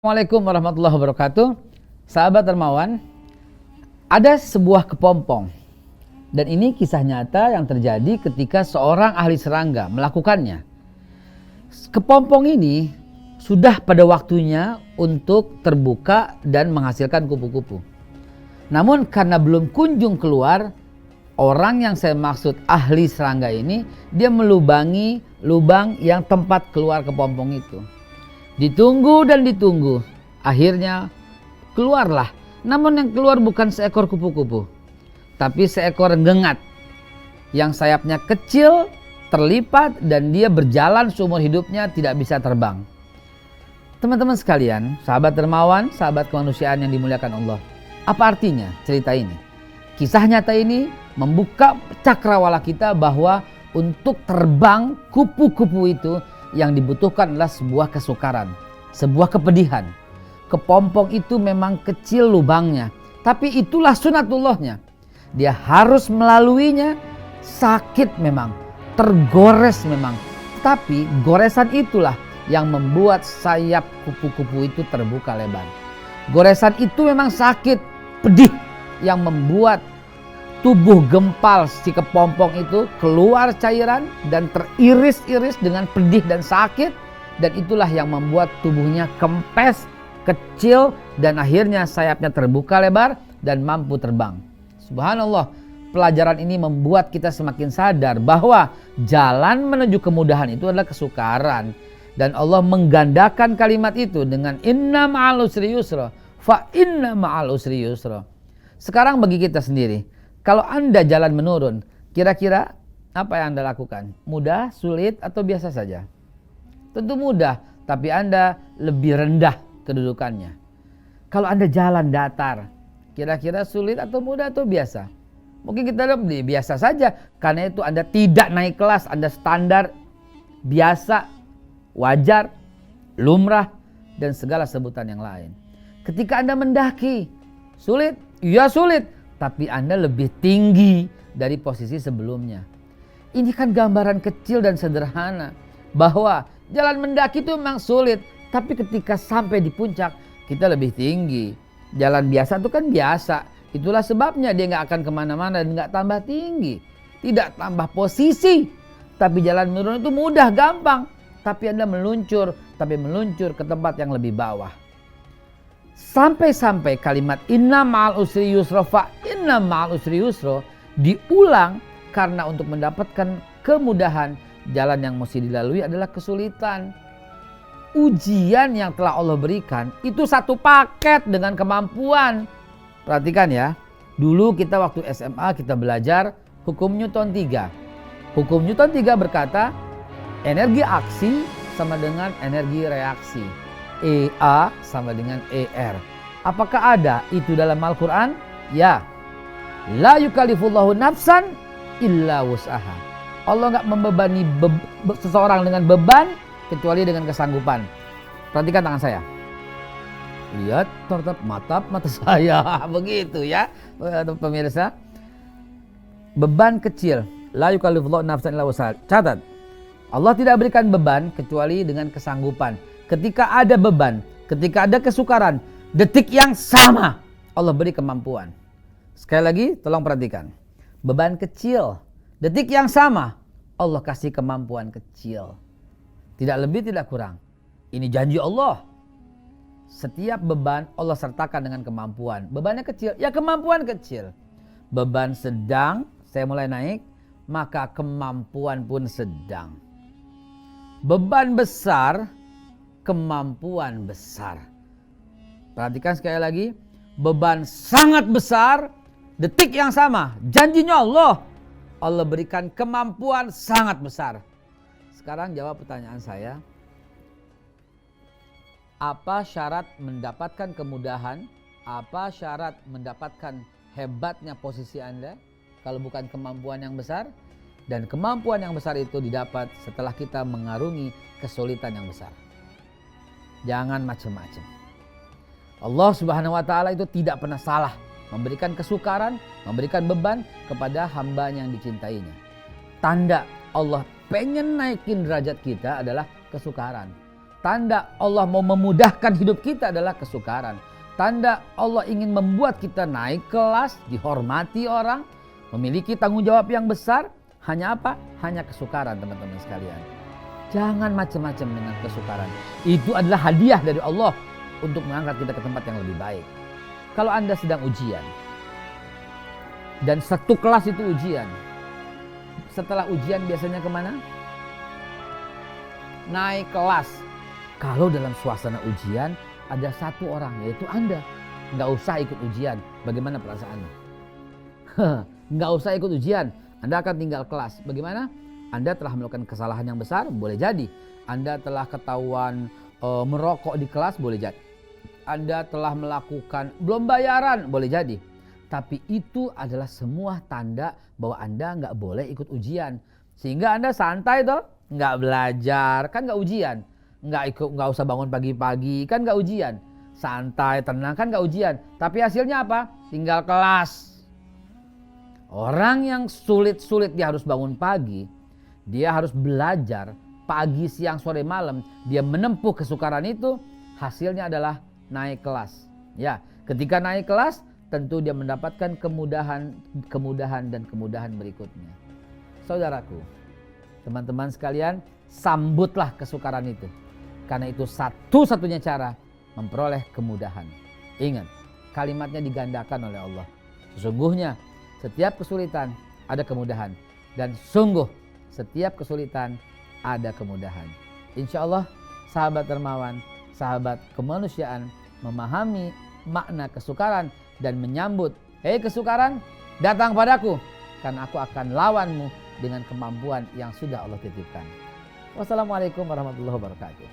Assalamualaikum warahmatullahi wabarakatuh. Sahabat dermawan, ada sebuah kepompong dan ini kisah nyata yang terjadi ketika seorang ahli serangga melakukannya. Kepompong ini sudah pada waktunya untuk terbuka dan menghasilkan kupu-kupu. Namun karena belum kunjung keluar, orang yang saya maksud ahli serangga ini, dia melubangi lubang yang tempat keluar kepompong itu. Ditunggu dan ditunggu, akhirnya keluarlah. Namun yang keluar bukan seekor kupu-kupu, tapi seekor gengat yang sayapnya kecil, terlipat, dan dia berjalan seumur hidupnya tidak bisa terbang. Teman-teman sekalian, sahabat dermawan, sahabat kemanusiaan yang dimuliakan Allah, apa artinya cerita ini? Kisah nyata ini membuka cakrawala kita bahwa untuk terbang kupu-kupu itu yang dibutuhkan adalah sebuah kesukaran, sebuah kepedihan. Kepompong itu memang kecil lubangnya, tapi itulah sunatullahnya. Dia harus melaluinya, sakit memang, tergores memang. Tapi goresan itulah yang membuat sayap kupu-kupu itu terbuka lebar. Goresan itu memang sakit, pedih, yang membuat tubuh gempal si kepompong itu keluar cairan dan teriris-iris dengan pedih dan sakit. Dan itulah yang membuat tubuhnya kempes, kecil, dan akhirnya sayapnya terbuka lebar dan mampu terbang. Subhanallah, pelajaran ini membuat kita semakin sadar bahwa jalan menuju kemudahan itu adalah kesukaran. Dan Allah menggandakan kalimat itu dengan inna ma'al usri yusra, fa inna ma'al usri yusra. Sekarang bagi kita sendiri, kalau Anda jalan menurun, kira-kira apa yang Anda lakukan? Mudah, sulit, atau biasa saja? Tentu mudah, tapi Anda lebih rendah kedudukannya. Kalau Anda jalan datar, kira-kira sulit atau mudah atau biasa? Mungkin kita lebih biasa saja, karena itu Anda tidak naik kelas, Anda standar, biasa, wajar, lumrah, dan segala sebutan yang lain. Ketika Anda mendaki, sulit? Ya sulit, tapi Anda lebih tinggi dari posisi sebelumnya. Ini kan gambaran kecil dan sederhana bahwa jalan mendaki itu memang sulit, tapi ketika sampai di puncak kita lebih tinggi. Jalan biasa itu kan biasa, itulah sebabnya dia nggak akan kemana-mana dan nggak tambah tinggi, tidak tambah posisi. Tapi jalan menurun itu mudah, gampang, tapi Anda meluncur ke tempat yang lebih bawah. Sampai-sampai kalimat inna ma'al usri yusra fa inna ma'al usri yusra diulang karena untuk mendapatkan kemudahan jalan yang mesti dilalui adalah kesulitan. Ujian yang telah Allah berikan itu satu paket dengan kemampuan. Perhatikan ya, dulu kita waktu SMA kita belajar hukum Newton 3. Hukum Newton 3 berkata energi aksi sama dengan energi reaksi. EA sama dengan ER. Apakah ada itu dalam Al-Quran? Ya. La yukallifullahu nafsan illa wus'aha. Allah nggak membebani seseorang dengan beban kecuali dengan kesanggupan. Perhatikan tangan saya. Lihat tatap mata saya. Begitu ya pemirsa. Beban kecil. La yukallifullahu nafsan illa wus'aha. Catat. Allah tidak berikan beban kecuali dengan kesanggupan. Ketika ada beban, ketika ada kesukaran, detik yang sama Allah beri kemampuan. Sekali lagi tolong perhatikan. Beban kecil, detik yang sama Allah kasih kemampuan kecil. Tidak lebih tidak kurang. Ini janji Allah. Setiap beban Allah sertakan dengan kemampuan. Bebannya kecil, ya kemampuan kecil. Beban sedang, saya mulai naik, maka kemampuan pun sedang. Beban besar, kemampuan besar. Perhatikan sekali lagi, beban sangat besar, detik yang sama, janjinya Allah. Allah berikan kemampuan sangat besar. Sekarang jawab pertanyaan saya. Apa syarat mendapatkan kemudahan? Apa syarat mendapatkan hebatnya posisi Anda? Kalau bukan kemampuan yang besar. Dan kemampuan yang besar itu didapat setelah kita mengarungi kesulitan yang besar. Jangan macam-macam. Allah Subhanahu wa ta'ala itu tidak pernah salah memberikan kesukaran, memberikan beban kepada hambanya yang dicintainya. Tanda Allah pengen naikin derajat kita adalah kesukaran. Tanda Allah mau memudahkan hidup kita adalah kesukaran. Tanda Allah ingin membuat kita naik kelas, dihormati orang, memiliki tanggung jawab yang besar. Hanya apa? Hanya kesukaran, teman-teman sekalian. Jangan macam-macam dengan kesukaran. Itu adalah hadiah dari Allah untuk mengangkat kita ke tempat yang lebih baik. Kalau Anda sedang ujian, dan satu kelas itu ujian, setelah ujian biasanya kemana? Naik kelas. Kalau dalam suasana ujian ada satu orang, yaitu Anda, nggak usah ikut ujian. Bagaimana perasaannya? Nggak usah ikut ujian, Anda akan tinggal kelas. Bagaimana? Anda telah melakukan kesalahan yang besar, boleh jadi. Anda telah ketahuan merokok di kelas, boleh jadi. Anda telah melakukan belum bayaran, boleh jadi. Tapi itu adalah semua tanda bahwa Anda nggak boleh ikut ujian. Sehingga Anda santai toh, nggak belajar, kan nggak ujian. Nggak usah bangun pagi-pagi, kan nggak ujian. Santai, tenang, kan nggak ujian. Tapi hasilnya apa? Tinggal kelas. Orang yang sulit-sulit dia harus bangun pagi, dia harus belajar pagi, siang, sore, malam. Dia menempuh kesukaran itu, hasilnya adalah naik kelas. Ya, ketika naik kelas, tentu dia mendapatkan kemudahan dan kemudahan berikutnya. Saudaraku, teman-teman sekalian, sambutlah kesukaran itu. Karena itu satu-satunya cara memperoleh kemudahan. Ingat, kalimatnya digandakan oleh Allah. Sesungguhnya setiap kesulitan ada kemudahan. Dan sungguh setiap kesulitan ada kemudahan. Insya Allah sahabat dermawan, sahabat kemanusiaan memahami makna kesukaran dan menyambut, hei kesukaran, datang padaku, karena aku akan lawanmu dengan kemampuan yang sudah Allah titipkan. Wassalamualaikum warahmatullahi wabarakatuh.